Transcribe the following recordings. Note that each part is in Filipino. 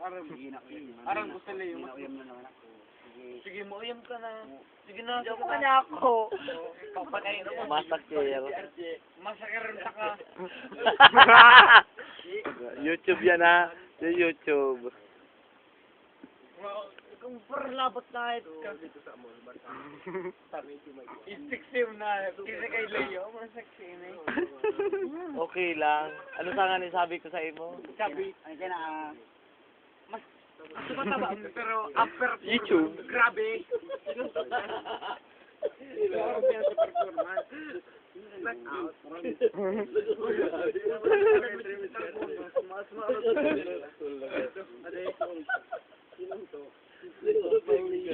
Arang gusto na yung Inauyam na naman ako. Sige, mauyam ka na. Sige na, Joke ka na ako. Papanayin ako. Masakir. Masakaran ka. YouTube yan ha. Sa YouTube. Kung parlabot na ito. Istiksim na. Kasi kay Leo, masaksin eh. Okay lang. Ano sa nga sabi ko sa imo? Sabi, Ay, kaya na, mataba. Pero after YouTube. Grabe. Grabe yan sa performance. Black out.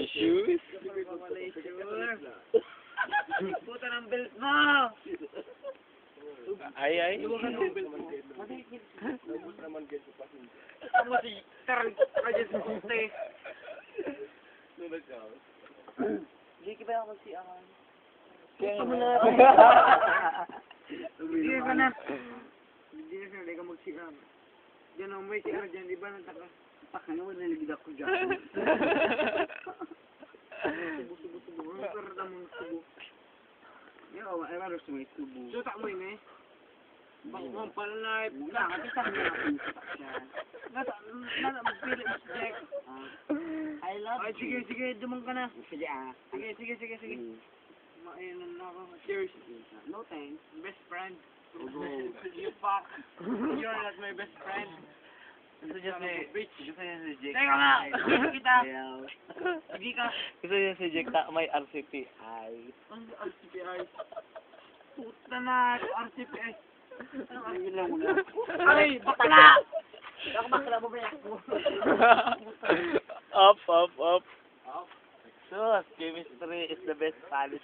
Shoes? Puta ng belt mo! Ay. Ang mati, tarang kadyas mo puti. hindi ka ba ako magsiakan? Puta mo na. Hindi ka na. Hindi ka magsiam. Diyan ang may siar dyan, di ba? Pakang nga, nalibig ako dyan. Subo. Ang karata mong subo. Yo, ay maros mo itubo. Sutak mo yun eh. Bakong palanay. Wala, kasi sa mga nakunsutak siya. Magpili mo si Jack. I love Ay, you. sige, dumang ka na. Sige ah. Sige. Mm. Mainan na ako. Cheers. No thanks. Best friend. You fuck. You're not my best friend. Gusto niya si Jake. Teka nga! Sige kita! Well, Sige ka! Gusto niya si Jake na may RCP. Ay. Ang RCPI. Puta na! RCPI. yun lang muna. Ay! Bakla! Ako bakla mo ba ako? Up. Sus, chemistry is the best college.